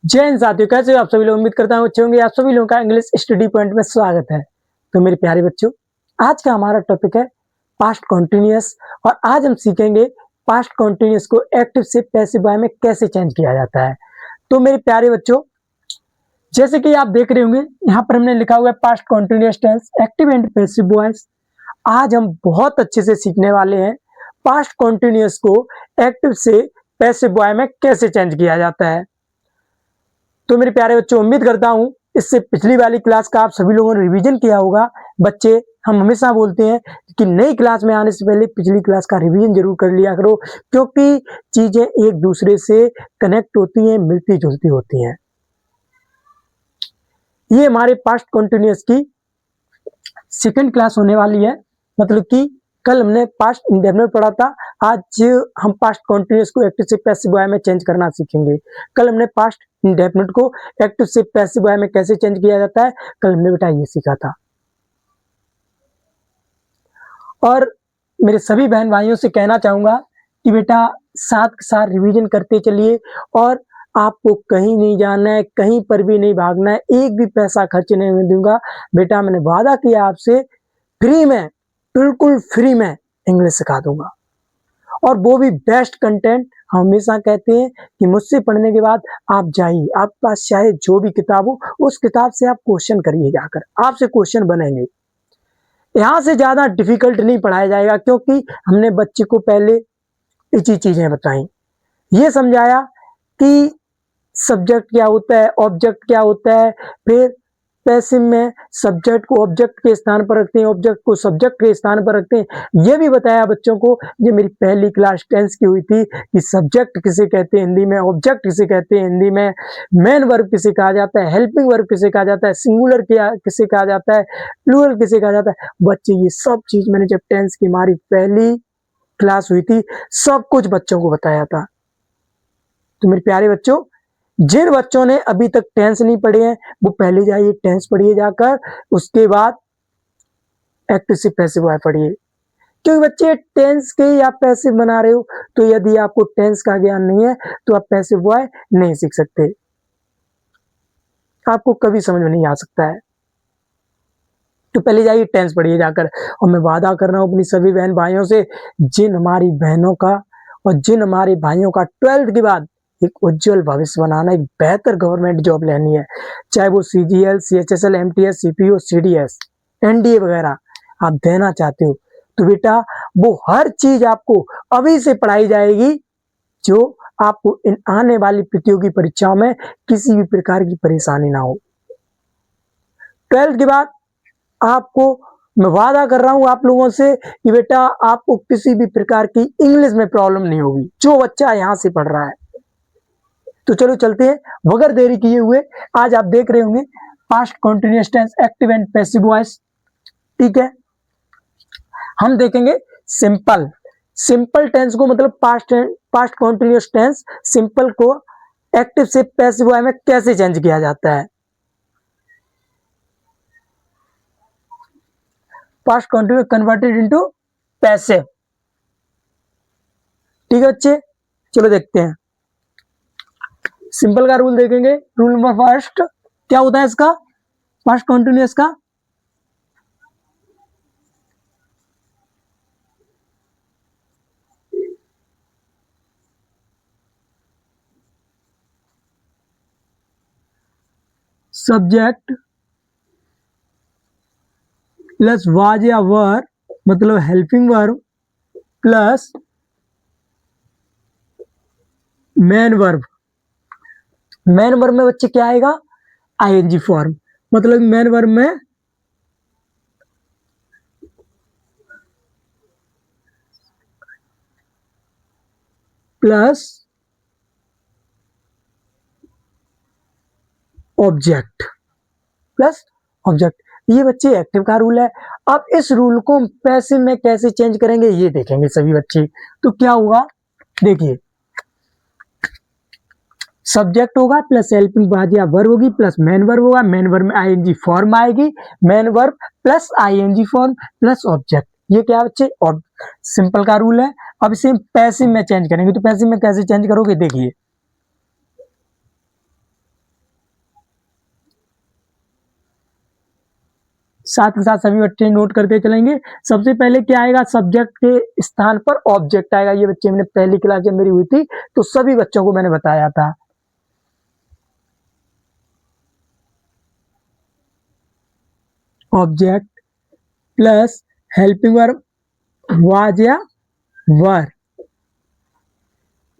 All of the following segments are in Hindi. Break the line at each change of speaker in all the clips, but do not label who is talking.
जय हिंद साथियों, कैसे हो आप सभी लोग। उम्मीद करता हूँ अच्छे होंगे। आप सभी लोगों का इंग्लिश स्टडी पॉइंट में स्वागत है। तो मेरे प्यारे बच्चों, आज का हमारा टॉपिक है पास्ट कॉन्टिन्यूअस और आज हम सीखेंगे पास्ट कॉन्टिन्यूअस को एक्टिव से पैसिव वॉइस में कैसे चेंज किया जाता है। तो मेरे प्यारे बच्चों, जैसे कि आप देख रहे होंगे यहाँ पर हमने लिखा हुआ है past continuous tense active and passive voice. आज हम बहुत अच्छे से सीखने वाले हैं पास्ट कॉन्टिन्यूअस को एक्टिव से पैसिव वॉइस में कैसे चेंज किया जाता है। तो मेरे प्यारे बच्चों, उम्मीद करता हूँ इससे पिछली वाली क्लास का आप सभी लोगों ने रिवीजन किया होगा। बच्चे, हम हमेशा बोलते हैं कि नई क्लास में आने से पहले पिछली क्लास का रिवीजन जरूर कर लिया करो, क्योंकि चीजें एक दूसरे से कनेक्ट होती हैं, मिलती जुलती होती हैं। ये हमारे पास्ट कॉन्टिन्यूअस की सेकंड क्लास होने वाली है। मतलब कि कल हमने पास्ट इंडेफिनिट पढ़ा था, आज हम पास्ट कॉन्टिन्यूअस को एक्टिव से पैसिव वॉइस में चेंज करना सीखेंगे। कल हमने पास्ट इंडेफिनिट को एक्टिव से पैसिव वॉइस में कैसे चेंज किया जाता है, कल हमने बेटा ये सीखा था। और मेरे सभी बहन भाइयों से कहना चाहूंगा कि बेटा साथ के साथ रिवीजन करते चलिए और आपको कहीं नहीं जाना है, कहीं पर भी नहीं भागना है, एक भी पैसा खर्च नहीं दूंगा। बेटा मैंने वादा किया आपसे, फ्री में, बिल्कुल फ्री में इंग्लिश सिखा दूंगा, और वो भी बेस्ट कंटेंट। हमेशा कहते हैं कि मुझसे पढ़ने के बाद आप जाइए, आपके पास चाहे जो भी किताब हो उस किताब से आप क्वेश्चन करिए, जाकर आपसे क्वेश्चन बनेंगे। यहाँ से ज्यादा डिफिकल्ट नहीं पढ़ाया जाएगा, क्योंकि हमने बच्चे को पहले इसी चीजें बताई, ये समझाया कि सब्जेक्ट क्या होता है, ऑब्जेक्ट क्या होता है, फिर पैसिव में सब्जेक्ट को ऑब्जेक्ट के स्थान पर रखते हैं, ऑब्जेक्ट को सब्जेक्ट के स्थान पर रखते हैं। ये भी बताया बच्चों को, ये मेरी पहली क्लास टेंस की हुई थी, कि सब्जेक्ट किसे कहते हैं हिंदी में, ऑब्जेक्ट किसे कहते हैं हिंदी में, मेन वर्ब किसे कहा जाता है, हेल्पिंग वर्ब किसे कहा जाता है, सिंगुलर किसे कहा जाता है, प्लूरल किसे कहा जाता है। बच्चे ये सब चीज मैंने जब टेंस की हमारी पहली क्लास हुई थी, सब कुछ बच्चों को बताया था। तो मेरे प्यारे बच्चों, जिन बच्चों ने अभी तक टेंस नहीं पढ़े हैं वो पहले जाइए टेंस पढ़िए जाकर, उसके बाद एक्टिव से पैसिव वॉइस पढ़िए। क्योंकि बच्चे टेंस के ही आप पैसिव बना रहे हो, तो यदि आपको टेंस का ज्ञान नहीं है तो आप पैसिव वॉइस नहीं सीख सकते, आपको कभी समझ में नहीं आ सकता है। तो पहले जाइए टेंस पढ़िए जाकर। और मैं वादा कर रहा हूं अपनी सभी बहन भाइयों से, जिन हमारी बहनों का और जिन हमारे भाइयों का 12th के बाद एक उज्जवल भविष्य बनाना, एक बेहतर गवर्नमेंट जॉब लेनी है, चाहे वो CGL, CHSL, MTS, CPO, CDS, NDA वगैरह आप देना चाहते हो, तो बेटा वो हर चीज आपको अभी से पढ़ाई जाएगी, जो आपको इन आने वाली प्रतियोगी परीक्षाओं में किसी भी प्रकार की परेशानी ना हो। 12th के बाद आपको मैं वादा कर रहा हूं आप लोगों से कि बेटा आपको किसी भी प्रकार की इंग्लिश में प्रॉब्लम नहीं होगी, जो बच्चा यहां से पढ़ रहा है। तो चलो चलते हैं बगैर देरी किए हुए। आज आप देख रहे होंगे past continuous tense active and passive voice, ठीक है। हम देखेंगे सिंपल। सिंपल टेंस को मतलब पास्ट कॉन्टिन्यूअस टेंस सिंपल को एक्टिव से पैसिव वॉइस में कैसे चेंज किया जाता है। Past continuous converted into passive, ठीक है बच्चे। चलो देखते हैं सिंपल का रूल देखेंगे। रूल नंबर फर्स्ट क्या होता है इसका, पास्ट कॉन्टिन्यूअस का, सब्जेक्ट प्लस वाज या वर, मतलब helping verb plus main verb. Main verb में बच्चे क्या आएगा, ING फॉर्म, मतलब मेन वर्ब में प्लस ऑब्जेक्ट, प्लस ऑब्जेक्ट। ये बच्चे एक्टिव का रूल है। अब इस रूल को पैसिव में कैसे चेंज करेंगे ये देखेंगे सभी बच्चे। तो क्या होगा, देखिए सब्जेक्ट होगा प्लस हेल्पिंग वर्ब या वर्ब होगी प्लस मेन वर्ब होगा, मेन वर्ब में ING फॉर्म आएगी, main verb plus ING form plus object. ये क्या बच्चे, सिंपल का रूल है। अब इसे पैसिव में चेंज करेंगे, तो पैसिव में कैसे चेंज करोगे, देखिए साथ के साथ सभी बच्चे नोट करते चलेंगे। सबसे पहले क्या आएगा, सब्जेक्ट के स्थान पर ऑब्जेक्ट आएगा। ये बच्चे मैंने पहली क्लास जब मेरी हुई थी तो सभी बच्चों को मैंने बताया था। Object plus helping verb was या वर।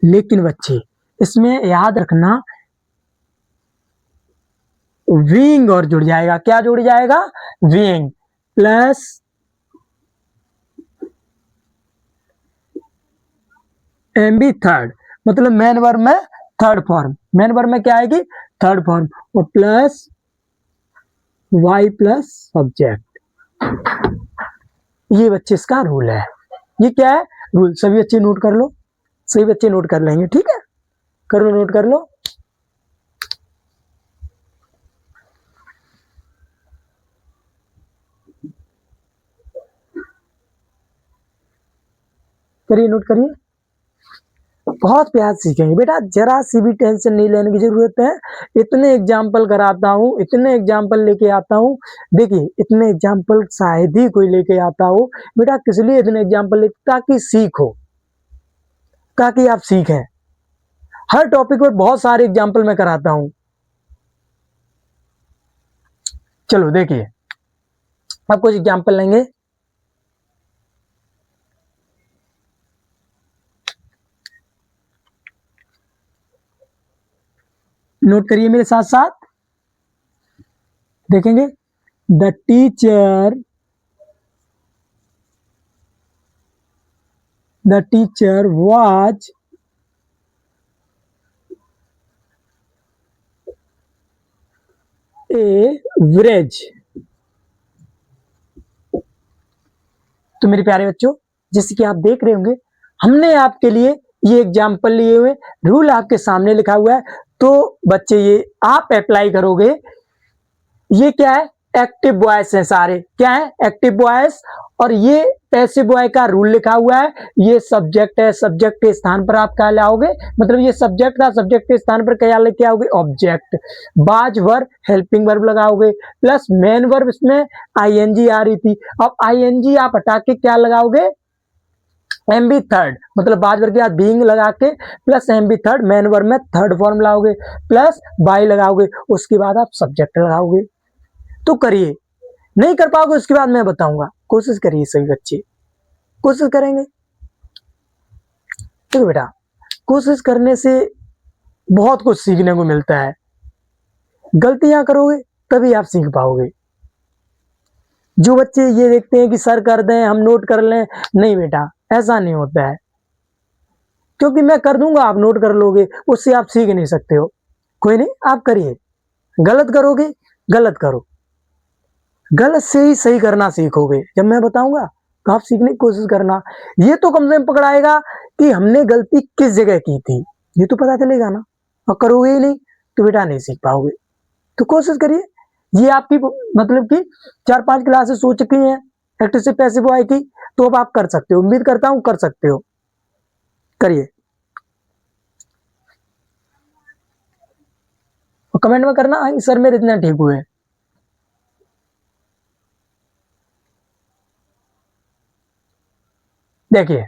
लेकिन बच्चे इसमें याद रखना विंग और जुड़ जाएगा। क्या जुड़ जाएगा, विंग प्लस एमबी थर्ड, मतलब मेन वर्ब में थर्ड फॉर्म, मेन वर्ब में क्या आएगी, थर्ड फॉर्म, और प्लस वाई प्लस सब्जेक्ट। ये बच्चे इसका रूल है। ये क्या है, रूल। सभी बच्चे नोट कर लो, सभी बच्चे नोट कर लेंगे, ठीक है, करो, नोट कर लो। करिए, नोट करिए। बहुत प्यार सीखेंगे बेटा, जरा सी भी टेंशन नहीं लेने की जरूरत है। इतने एग्जाम्पल कराता हूँ, इतने एग्जाम्पल लेके आता हूँ। देखिए इतने एग्जाम्पल शायद ही कोई लेके आता हो बेटा। किस लिए इतने एग्जाम्पल लेते, ताकि सीखो, ताकि आप सीखें। हर टॉपिक पर बहुत सारे एग्जाम्पल मैं कराता हूँ। चलो देखिए, अब कुछ एग्जाम्पल लेंगे। नोट करिए मेरे साथ साथ, देखेंगे। The teacher was average. तो मेरे प्यारे बच्चों, जैसे कि आप देख रहे होंगे, हमने आपके लिए ये एग्जाम्पल लिए हुए, रूल आपके सामने लिखा हुआ है। तो बच्चे ये आप अप्लाई करोगे। ये क्या है, एक्टिव वॉइस है सारे, क्या है, एक्टिव वॉइस। और ये पैसिव वॉइस का रूल लिखा हुआ है। ये सब्जेक्ट है, सब्जेक्ट के स्थान पर आप क्या लाओगे, मतलब ये सब्जेक्ट था, सब्जेक्ट के स्थान पर क्या लेके आओगे, ऑब्जेक्ट। बाज वर्ब हेल्पिंग वर्ब लगाओगे, प्लस मेन वर्ब, इसमें आईएनजी आ रही थी, अब आईएनजी आप हटा के क्या लगाओगे, एमबी थर्ड, मतलब बाज वर्ग के बाद बीइंग लगा के plus MB third, main verb में थर्ड फॉर्म लाओगे, प्लस बाई लगाओगे, उसके बाद आप सब्जेक्ट लगाओगे। तो करिए, नहीं कर पाओगे उसके बाद मैं बताऊंगा, कोशिश करिए सभी बच्चे, कोशिश करेंगे। देखो बेटा, कोशिश करने से बहुत कुछ सीखने को मिलता है। गलतियां करोगे तभी आप सीख पाओगे। जो बच्चे ये देखते हैं कि सर कर दें, हम नोट कर लें, नहीं बेटा, ऐसा नहीं होता है। क्योंकि मैं कर दूंगा, आप नोट कर लोगे, उससे आप सीख नहीं सकते हो। कोई नहीं, आप करिए। गलत करोगे, गलत करो, गलत से ही सही करना सीखोगे। जब मैं बताऊंगा तो आप सीखने की कोशिश करना। ये तो कम से कम पकड़ाएगा कि हमने गलती किस जगह की थी, ये तो पता चलेगा ना। और करोगे ही नहीं तो बेटा नहीं सीख पाओगे। तो कोशिश करिए। ये आपकी मतलब कि 4-5 क्लासेस हो चुकी हैं एक्टिव से पैसिव वॉइस की, तो अब आप कर सकते हो। उम्मीद करता हूं कर सकते हो, करिए। और कमेंट में करना सर मेरे इतने ठीक हुए। देखिए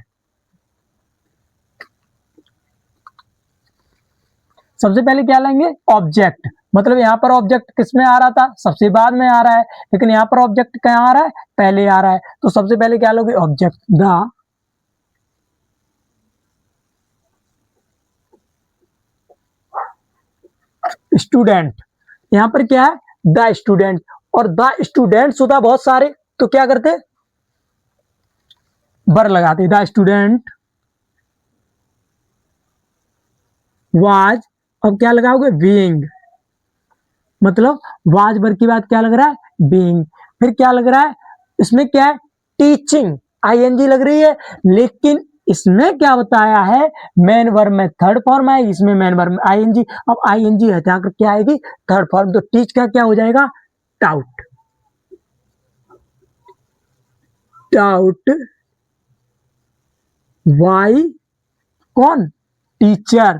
सबसे पहले क्या लेंगे, ऑब्जेक्ट। मतलब यहाँ पर ऑब्जेक्ट किस में आ रहा था, सबसे बाद में आ रहा है, लेकिन यहाँ पर ऑब्जेक्ट क्या आ रहा है, पहले आ रहा है। तो सबसे पहले क्या लोगे, ऑब्जेक्ट। द स्टूडेंट, यहाँ पर क्या है, द स्टूडेंट। और द स्टूडेंट्स होता बहुत सारे, तो क्या करते, बर लगाते, द स्टूडेंट वाज। अब क्या लगाओगे, बीइंग, मतलब वाज बर की बात क्या लग रहा है, बीइंग। फिर क्या लग रहा है, इसमें क्या है, टीचिंग, आईएनजी लग रही है। लेकिन इसमें क्या बताया है, मेन वर्ब में थर्ड फॉर्म है, इसमें मेन वर्ब में आईएनजी। अब आईएनजी हटा कर क्या आएगी, थर्ड फॉर्म। तो टीच का क्या हो जाएगा, टाउट। टाउट वाई, कौन, टीचर।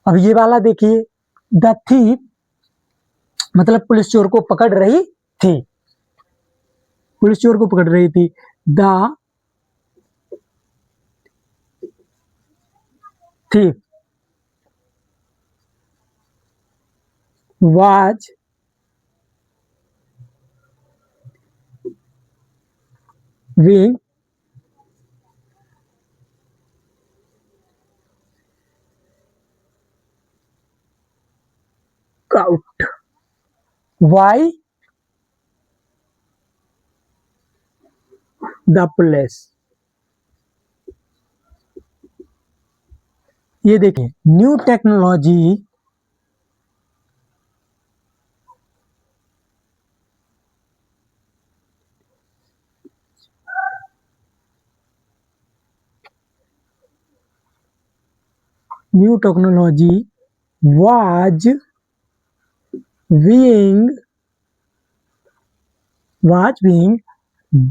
अब ये वाला देखिए, द थीफ मतलब पुलिस चोर को पकड़ रही थी, पुलिस चोर को पकड़ रही थी। The thief was being caught. Why the police? ये देखिए, new technology was being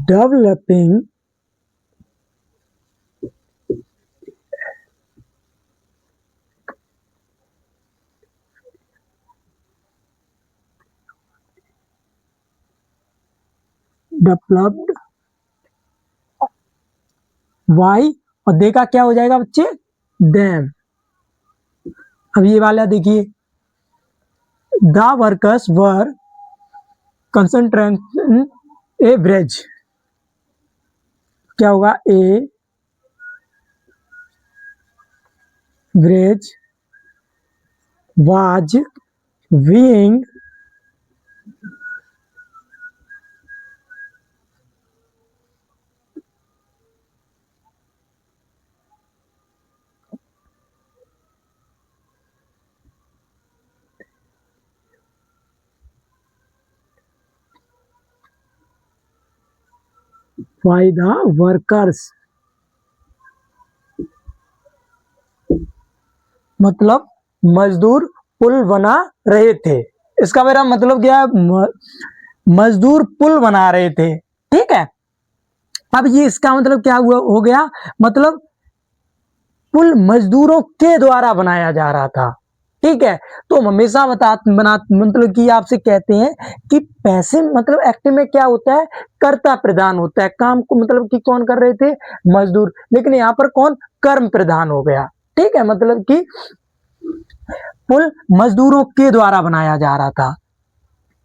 developing developed why, और देखा क्या हो जाएगा बच्चे, them। अब ये वाला देखिए, the workers were concentration a bridge, क्या होगा, a bridge was being by the workers, मतलब मजदूर पुल बना रहे थे। इसका मेरा मतलब क्या है, मजदूर पुल बना रहे थे, ठीक है। अब ये इसका मतलब क्या हुआ, हो गया, मतलब पुल मजदूरों के द्वारा बनाया जा रहा था, ठीक है। तो हम हमेशा बना मतलब कि आपसे कहते हैं कि पैसे मतलब एक्ट में क्या होता है, कर्ता प्रधान होता है, काम को मतलब कि कौन कर रहे थे, मजदूर, लेकिन यहाँ पर कौन, कर्म प्रधान हो गया, ठीक है। मतलब कि पुल मजदूरों के द्वारा बनाया जा रहा था,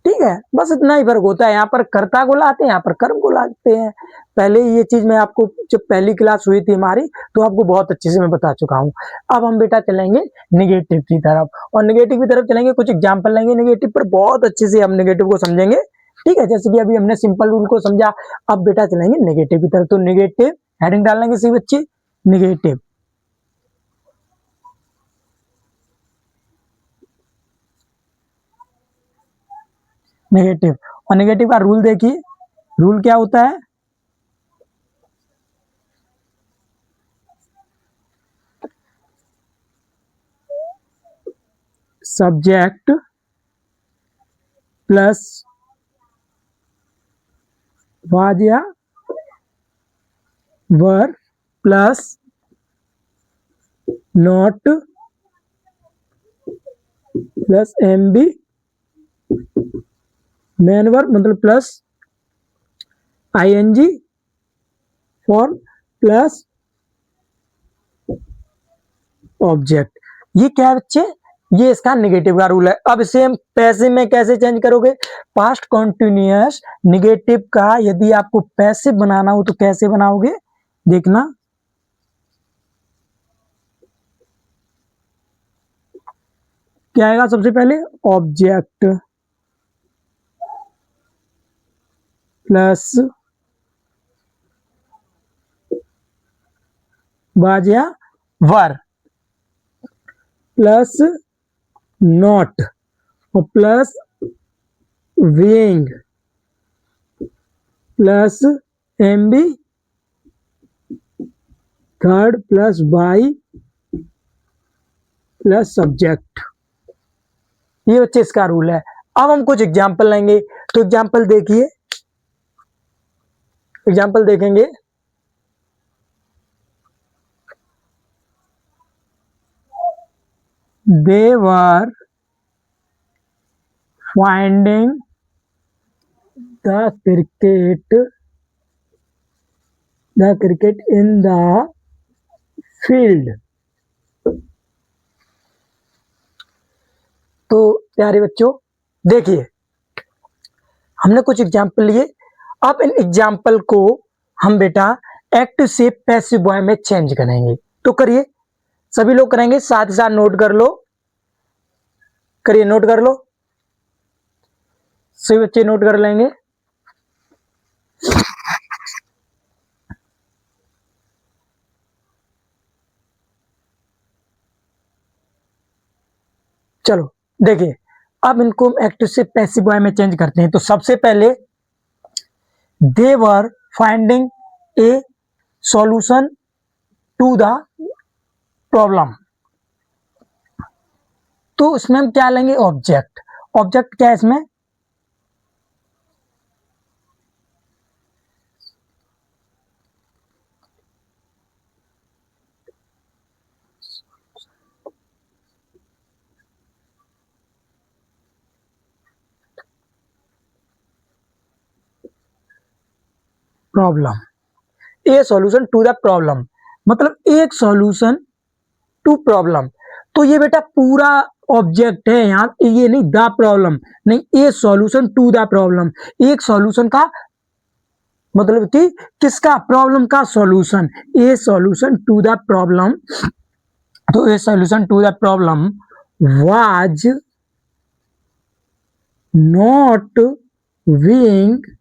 ठीक है। बस इतना ही फर्क होता है, यहाँ पर कर्ता को लाते हैं, यहाँ पर कर्म को लाते हैं। पहले ये चीज मैं आपको जब पहली क्लास हुई थी हमारी, तो आपको बहुत अच्छे से मैं बता चुका हूँ। अब हम बेटा चलेंगे निगेटिव की तरफ, और निगेटिव की तरफ चलेंगे, कुछ एग्जाम्पल लेंगे निगेटिव पर, बहुत अच्छे से हम निगेटिव को समझेंगे, ठीक है। जैसे कि अभी हमने सिंपल रूल को समझा, अब बेटा चलेंगे निगेटिव की तरफ। तो निगेटिव हेडिंग डालेंगे सही बच्चे, निगेटिव। नेगेटिव, और नेगेटिव का रूल देखिए, रूल क्या होता है, सब्जेक्ट प्लस वाज या were plus not plus M B main verb मतलब plus ING form plus object. ये क्या है बच्चे, ये इसका नेगेटिव का रूल है। अब इसे हम पैसिव में कैसे चेंज करोगे, पास्ट कॉन्टिन्यूअस नेगेटिव का यदि आपको पैसिव बनाना हो तो कैसे बनाओगे, देखना, क्या आएगा सबसे पहले, ऑब्जेक्ट प्लस वाज या वर प्लस नॉट और plus being plus MB third plus by plus subject. ये बच्चे इसका रूल है। अब हम कुछ एग्जाम्पल लेंगे, तो एग्जाम्पल देखिए, एग्जाम्पल देखेंगे, they were finding the cricket in the field। तो प्यारे बच्चों देखिए, हमने कुछ एग्जाम्पल लिए। अब इन एग्जाम्पल को हम बेटा एक्टिव से पैसिव बॉय में चेंज करेंगे। तो करिए, सभी लोग करेंगे, साथ ही साथ नोट कर लो, करिए, नोट कर लो, सभी बच्चे नोट कर लेंगे। चलो देखिए, अब इनको एक्टिव से पैसिव बॉय में चेंज करते हैं। तो सबसे पहले they were finding a solution to the problem. तो इसमें हम क्या लेंगे? ऑब्जेक्ट। ऑब्जेक्ट क्या है इसमें? Problem. A solution to the problem, मतलब एक सॉल्यूशन टू प्रॉब्लम। तो ये बेटा पूरा ऑब्जेक्ट है यहाँ, ये नहीं द प्रॉब्लम, नहीं, a solution to the problem. एक सॉल्यूशन का मतलब कि किसका? प्रॉब्लम का solution. A solution to the problem. तो a solution to the problem was not being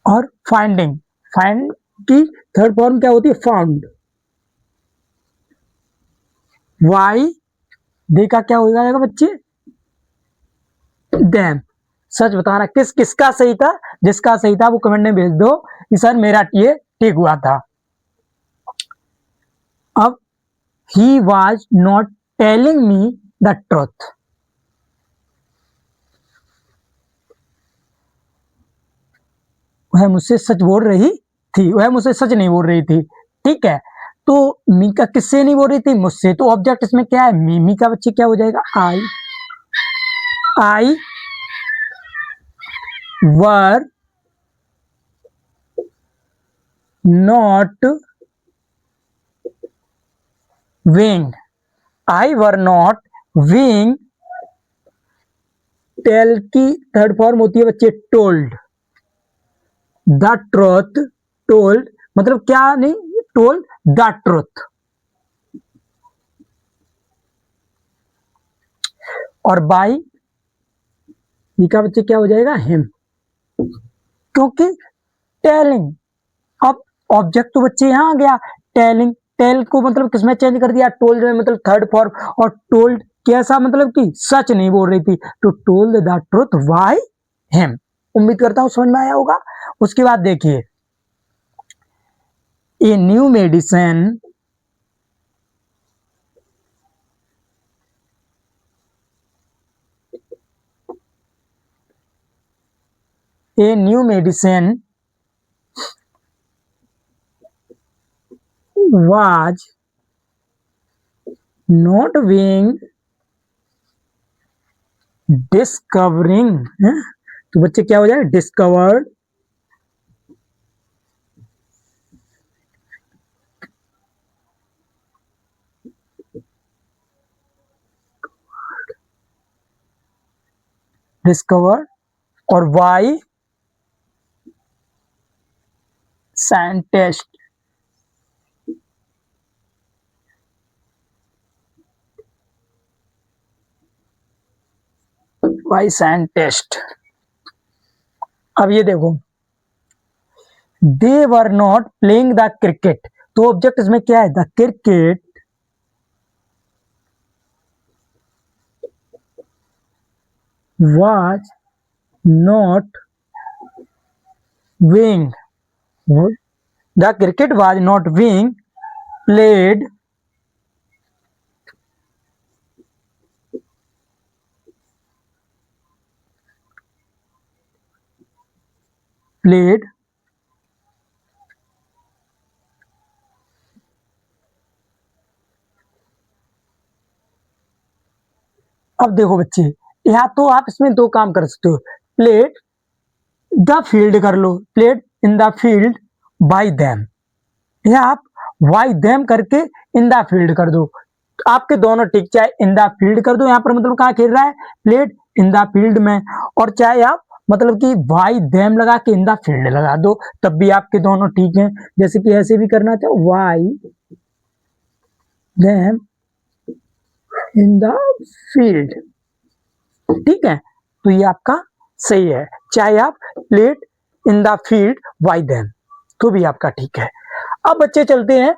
और फाइंडिंग। फाइंड की थर्ड फॉर्म क्या होती है? फाउंड। वाई दे का क्या हो जाएगा बच्चे? डैम। सच बताना किस किसका सही था? जिसका सही था वो कमेंट में भेज दो कि सर मेरा ये ठीक हुआ था। अब he was not telling me the truth. वह मुझसे सच बोल रही थी, वह मुझसे सच नहीं बोल रही थी। ठीक है, तो मीका किससे नहीं बोल रही थी? मुझसे। तो ऑब्जेक्ट इसमें क्या है? मी का बच्चे क्या हो जाएगा? I were not being. I were not being. Tell की थर्ड फॉर्म होती है बच्चे टोल्ड। The truth. टोल्ड मतलब क्या नहीं? Told the truth. और बाई का बच्चे क्या हो जाएगा? हिम। क्योंकि टेलिंग, अब ऑब्जेक्ट तो बच्चे यहां आ गया टेलिंग। टेल को मतलब किसमें चेंज कर दिया? टोल्ड में, मतलब थर्ड फॉर्म। और टोल्ड कैसा? मतलब कि सच नहीं बोल रही थी। तो told the truth by him. उम्मीद करता हूं समझ में आया होगा। उसके बाद देखिए, a new medicine was not being discovering। तो बच्चे क्या हो जाएगा? डिस्कवर्ड। डिस्कवर्ड। और वाई साइंटिस्ट। By scientist. अब ये देखो, they were not playing the cricket. तो ऑब्जेक्ट इसमें क्या है? The cricket was not being, the cricket was not being played अब देखो बच्चे, या तो आप इसमें दो काम कर सकते हो, प्लेट द फील्ड कर लो, plate in the field by them, या आप वाई देम करके इन द फील्ड कर दो। आपके दोनों ठीक, चाहे इन द फील्ड कर दो, यहाँ पर मतलब कहाँ खेल रहा है, प्लेट इन द फील्ड में, और चाहे आप मतलब कि वाई देम लगा के इन द फील्ड लगा दो, तब भी आपके दोनों ठीक हैं। जैसे कि ऐसे भी करना चाहो, by them in the field, ठीक है, तो ये आपका सही है। चाहे आप played in the field by them, तो भी आपका ठीक है। अब बच्चे चलते हैं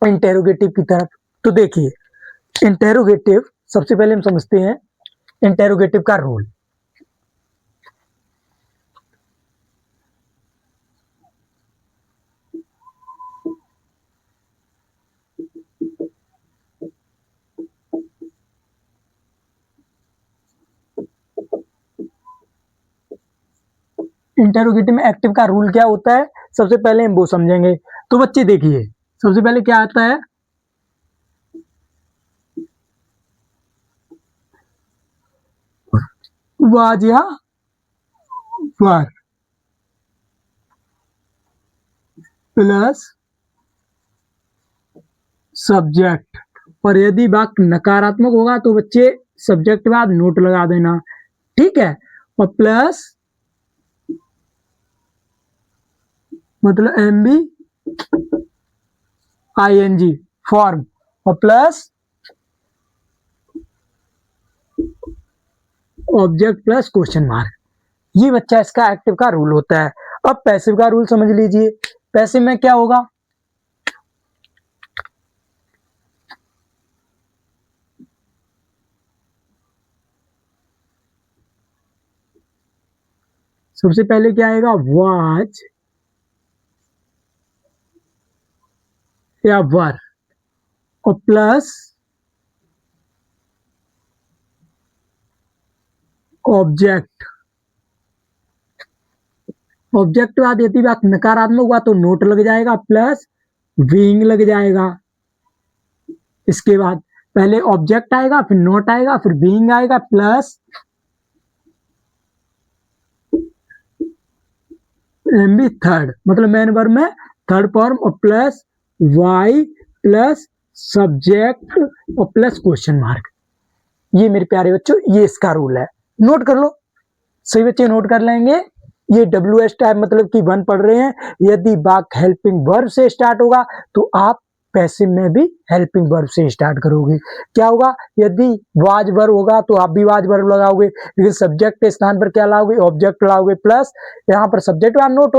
इंटेरोगेटिव की तरफ। तो देखिए इंटेरोगेटिव, सबसे पहले हम समझते हैं इंटेरोगेटिव का रूल। इंटेरोगेटिव में एक्टिव का रूल क्या होता है, सबसे पहले हम वो समझेंगे। तो बच्चे देखिए, सबसे पहले क्या आता है, वाज या वर प्लस सब्जेक्ट, और यदि वाक्य नकारात्मक होगा तो बच्चे सब्जेक्ट बाद नोट लगा देना, ठीक है, और प्लस मतलब M B I N G form, और plus object plus question mark, ये बच्चा इसका एक्टिव का रूल होता है। अब पैसिव का रूल समझ लीजिए। पैसिव में क्या होगा, सबसे पहले क्या आएगा, वाज या वर, और प्लस ऑब्जेक्ट, ऑब्जेक्ट बाद यदि बात नकारात्मक हुआ तो नोट लग जाएगा, प्लस बीइंग लग जाएगा। इसके बाद पहले ऑब्जेक्ट आएगा, फिर नोट आएगा, फिर बीइंग आएगा, प्लस एम बी थर्ड, मतलब मेन वर्ब में थर्ड फॉर्म, और प्लस वाई प्लस सब्जेक्ट और प्लस क्वेश्चन मार्क। ये मेरे प्यारे बच्चों ये इसका रूल है, नोट कर लो। सही बच्चे नोट कर लेंगे। ये डब्ल्यू एस टाइप मतलब कि वन पढ़ रहे हैं, यदि वाक्य हेल्पिंग वर्ब से स्टार्ट होगा तो आप पैसिव में भी हेल्पिंग वर्ब से स्टार्ट करोगे। क्या होगा, यदि वाज वर्ब होगा तो आप भी वाज वर्ब लगाओगे, लेकिन सब्जेक्ट के स्थान पर क्या लाओगे, ऑब्जेक्ट लाओगे, प्लस यहाँ पर सब्जेक्ट बाद नोट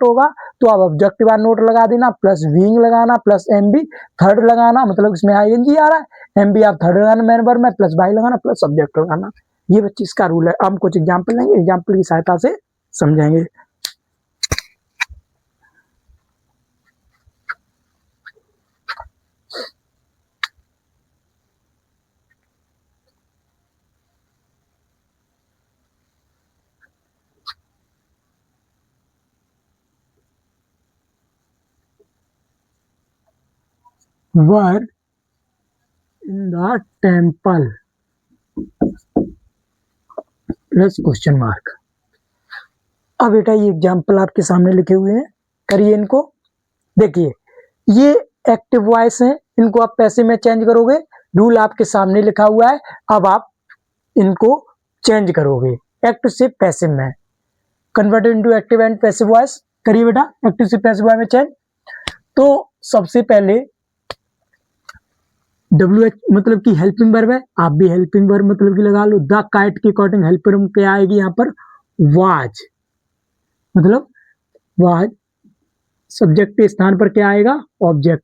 होगा तो आप ऑब्जेक्ट बाद नोट लगा देना, प्लस बीइंग लगाना, प्लस एम बी थर्ड लगाना, मतलब इसमें आई एन जी आ रहा है, एम बी आप थर्ड लगाना मेन वर्ब में, प्लस बाई लगाना, प्लस सब्जेक्ट लगाना। ये बच्चे इसका रूल है। हम कुछ एग्जाम्पल लेंगे, एग्जाम्पल की सहायता से समझेंगे। Were in the temple plus question mark. अब बेटा ये एग्जाम्पल आपके सामने लिखे हुए हैं, करिए इनको। देखिए ये एक्टिव वॉइस है, इनको आप पैसिव में चेंज करोगे, रूल आपके सामने लिखा हुआ है। अब आप इनको चेंज करोगे एक्टिव से पैसिव में, converted into active and passive voice. करिए बेटा एक्टिव से पैसिव वॉइस में चेंज। तो सबसे पहले डब्ल्यू एच मतलब कि हेल्पिंग वर्ब है, आप भी हेल्पिंग वर्ब मतलब कि लगा लो। द काइट के अकॉर्डिंग हेल्पिंग क्या आएगी यहाँ पर, वाज, मतलब वाज, सब्जेक्ट के स्थान पर क्या आएगा, ऑब्जेक्ट,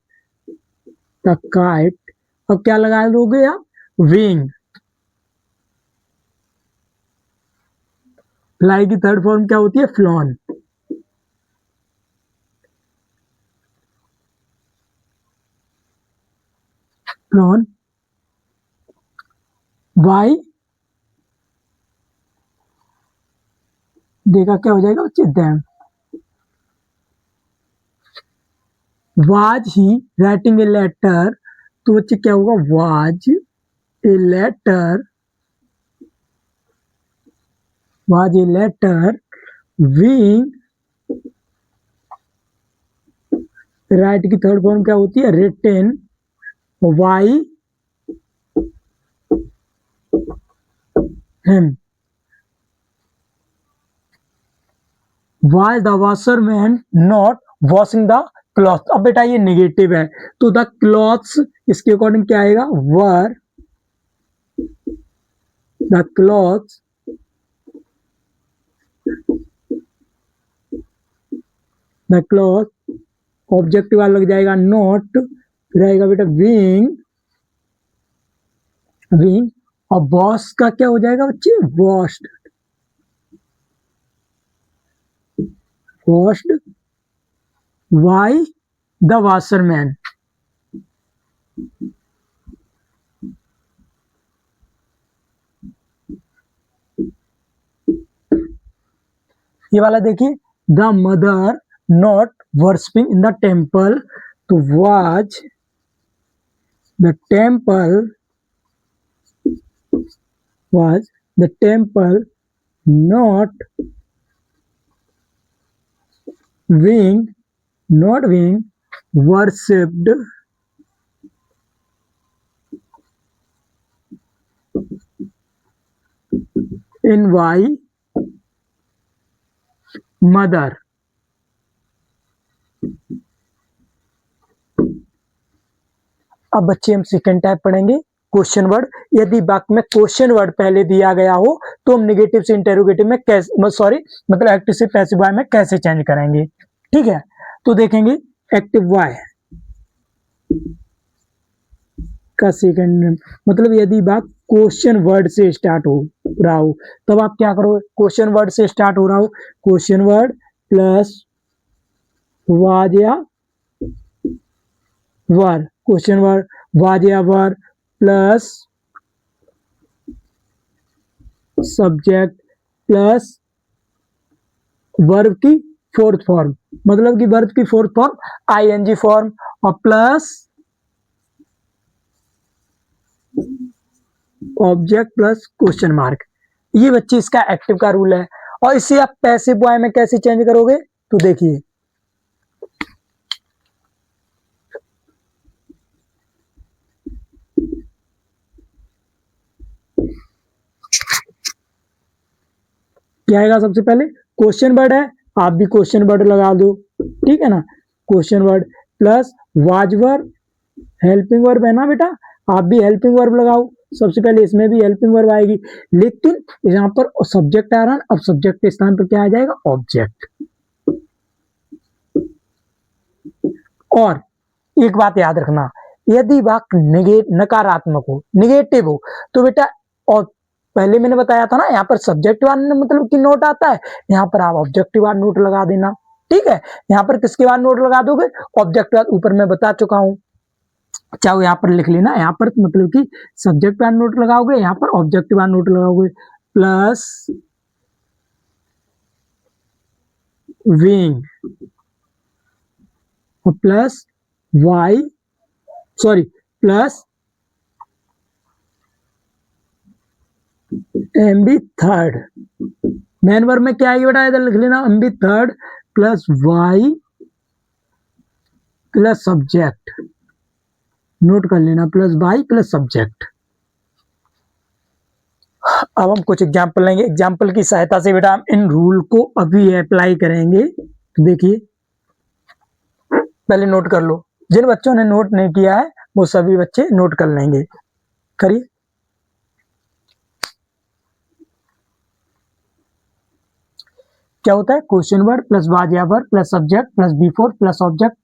द काइट। अब क्या लगा लोगे आप, विंग। फ्लाई की थर्ड फॉर्म क्या होती है, फ्लॉन। फ्लॉन वाई, देखा क्या हो जाएगा बच्चे, them. Was he writing a letter, तो बच्चे क्या होगा, was a letter being, write की थर्ड फॉर्म क्या होती है, written by him. Why the washerman not washing the cloth? अब बेटा ये नेगेटिव है तो द क्लॉथ्स इसके अकॉर्डिंग क्या आएगा, वर द क्लॉथ्स ऑब्जेक्टिव वाला लग जाएगा नॉट, फिर आएगा बेटा बीइंग और वॉश का क्या हो जाएगा बच्चे, वॉश्ड बाय द वाशरमैन. ये वाला देखिए, the mother not worshipping in the temple, तो was the temple not being worshipped in by mother. अब बच्चे हम सेकेंड टाइप पढ़ेंगे, क्वेश्चन वर्ड. यदि वाक्य में क्वेश्चन वर्ड पहले दिया गया हो तो हम नेगेटिव से इंटेरोगेटिव में कैसे, मतलब एक्टिव से पैसिव वाय में कैसे चेंज करेंगे. ठीक है, तो देखेंगे एक्टिव वाय का सेकंड, मतलब यदि बात क्वेश्चन वर्ड से स्टार्ट हो रहा हो तब आप क्या करोगे, क्वेश्चन वर्ड से स्टार्ट हो रहा हो, क्वेश्चन वर्ड प्लस वाज या वर, क्वेश्चन वर्ड वाज या were plus subject plus verb की फोर्थ फॉर्म, मतलब कि वर्ब की फोर्थ फॉर्म आईएनजी फॉर्म और plus object plus question mark. ये बच्चे इसका एक्टिव का रूल है. और इसे आप पैसिव वाय में कैसे चेंज करोगे, तो देखिए क्या आएगा, सबसे पहले क्वेश्चन वर्ड है, आप भी क्वेश्चन वर्ड लगा दो, ठीक है ना, question word plus was verb, helping verb है ना बेटा, आप भी हेल्पिंग वर्ब लगाओ, सबसे पहले इसमें भी हेल्पिंग वर्ब आएगी, लेकिन यहाँ पर सब्जेक्ट आ रहा है, अब सब्जेक्ट के स्थान पर क्या आ जाएगा, ऑब्जेक्ट. और एक बात याद रखना, यदि वाक्य नकारात्मक हो, नेगेटिव हो, तो बेटा, और पहले मैंने बताया था ना, यहाँ पर सब्जेक्ट वाला मतलब कि नोट आता है, यहाँ पर आप ऑब्जेक्टिव वाला नोट लगा देना. ठीक है, यहाँ पर किसके बाद नोट लगा दोगे, ऑब्जेक्ट वाला, ऊपर मैं बता चुका हूं, चाहे यहाँ पर लिख लेना, यहाँ पर मतलब कि सब्जेक्ट वाला नोट लगाओगे, यहाँ पर ऑब्जेक्टिव वाला नोट लगाओगे, प्लस विंग और plus by, sorry plus MB third. Main verb में क्या आएगी बेटा, इधर लिख लेना, MB third plus by plus subject, note कर लेना, प्लस वाई प्लस सब्जेक्ट. अब हम कुछ एग्जाम्पल लेंगे, एग्जाम्पल की सहायता से बेटा हम इन रूल को अभी अप्लाई करेंगे. तो देखिए, पहले नोट कर लो, जिन बच्चों ने नोट नहीं किया है वो सभी बच्चे नोट कर लेंगे. करिए, क्या होता है, क्वेश्चन वर्ड प्लस वाज या verb plus subject plus before plus object.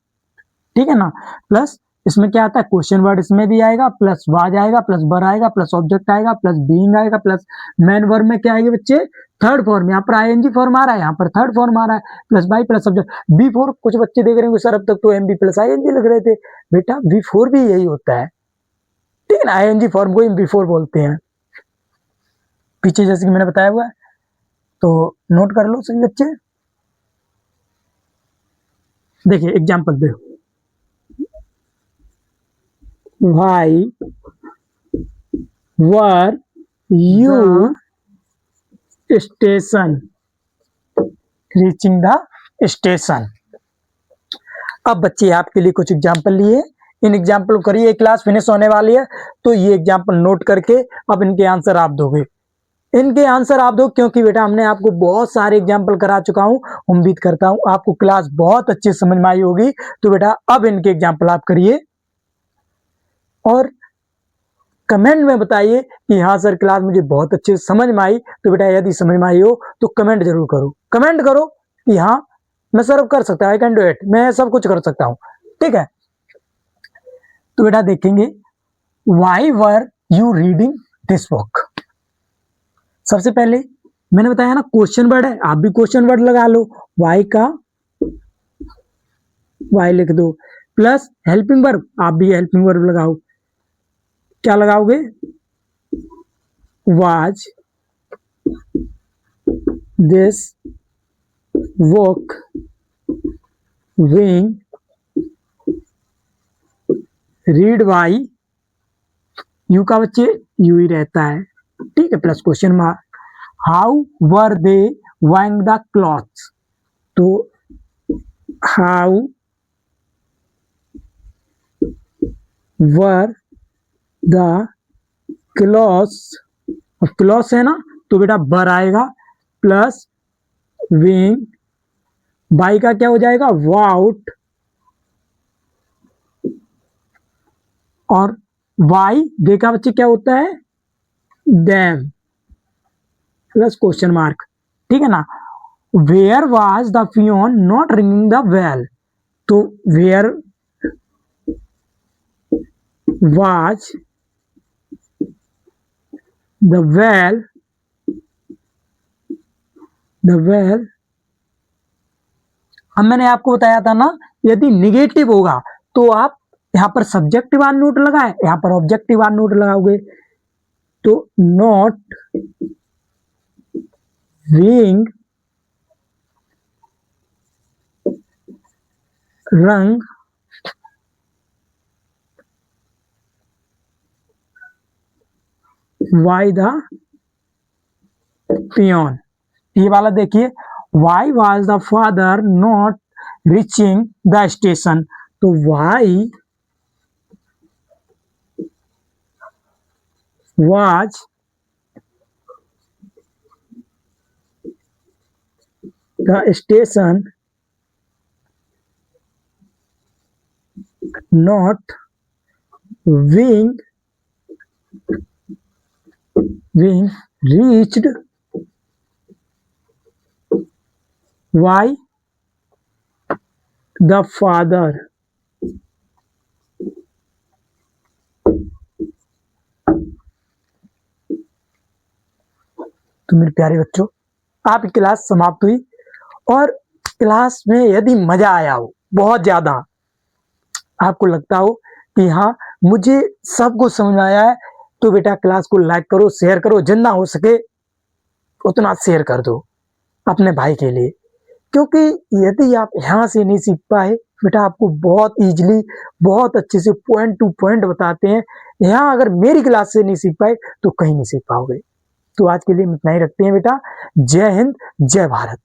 ठीक है ना, प्लस इसमें क्या आता है, क्वेश्चन वर्ड इसमें भी आएगा, प्लस वाज आएगा, प्लस वर आएगा, प्लस ऑब्जेक्ट आएगा, प्लस बीइंग आएगा, प्लस मेन वर्ब में क्या आएगी बच्चे, थर्ड फॉर्म, यहाँ पर आईएनजी फॉर्म आ रहा है, यहाँ पर थर्ड फॉर्म आ रहा है, plus by plus subject. B4 कुछ बच्चे देख रहे होंगे सर अब तक तो एमबी प्लस आईएनजी लिख रहे थे, बेटा बी4 भी यही होता है. ठीक है ना, आईएनजी फॉर्म को बी4 बोलते हैं, पीछे जैसे कि मैंने बताया हुआ है. तो नोट कर लो सही बच्चे. देखिए एग्जाम्पल देखो, भाई were you station, reaching the station. अब बच्चे आपके लिए कुछ एग्जाम्पल लिए, इन एग्जाम्पल को करिए, क्लास फिनिश होने वाली है तो ये एग्जाम्पल नोट करके अब इनके आंसर आप दोगे, इनके आंसर आप दो, क्योंकि बेटा हमने आपको बहुत सारे एग्जाम्पल करा चुका हूं। उम्मीद करता हूं आपको क्लास बहुत अच्छी समझ में आई होगी। तो बेटा अब इनके एग्जाम्पल आप करिए और कमेंट में बताइए कि हाँ सर क्लास मुझे बहुत अच्छे से समझ में आई। तो बेटा यदि समझ में आई हो तो कमेंट जरूर करो, कमेंट करो कि हाँ मैं सर कर सकता हूँ, आई कैन डू इट, मैं सब कुछ कर सकता हूँ, ठीक है। तो बेटा देखेंगे, why were you reading this book. सबसे पहले मैंने बताया ना क्वेश्चन वर्ड है, आप भी क्वेश्चन वर्ड लगा लो, वाई का वाई लिख दो, प्लस हेल्पिंग वर्ब, आप भी हेल्पिंग वर्ब लगाओ, क्या लगाओगे, was this book being read by, you का बच्चे यू ही रहता है, ठीक है, plus question mark. How were they vying the clothes, तो हाउ वर द क्लॉथ्स, अब क्लॉथ्स है ना तो बेटा वर आएगा, प्लस विंग, बाई का क्या हो जाएगा, वाउट, और वाई दे का बच्चे क्या होता है, देम, प्लस क्वेश्चन मार्क, ठीक है ना। Where was the peon not ringing the bell, तो वेयर वाज द बेल, अब मैंने आपको बताया था ना यदि निगेटिव होगा तो आप यहां पर सब्जेक्टिव आर नोट लगाए, यहां पर ऑब्जेक्टिव आर नोट लगाओगे, तो not ring rung by the peon, ये वाला देखिए, by was the father not reaching the station, तो by was the station not being reached by the father, तो मेरे प्यारे बच्चों आपकी क्लास समाप्त हुई, और क्लास में यदि मजा आया हो बहुत ज्यादा, आपको लगता हो कि हाँ मुझे सब कुछ समझ आया है, तो बेटा क्लास को लाइक करो, शेयर करो, जितना हो सके उतना शेयर कर दो अपने भाई के लिए, क्योंकि यदि आप यहाँ से नहीं सीख पाए, बेटा आपको बहुत इजीली बहुत अच्छे से पॉइंट टू पॉइंट बताते हैं, यहाँ अगर मेरी क्लास से नहीं सीख पाए तो कहीं नहीं सीख पाओगे। तो आज के लिए इतना ही रखते हैं बेटा, जय हिंद जय भारत।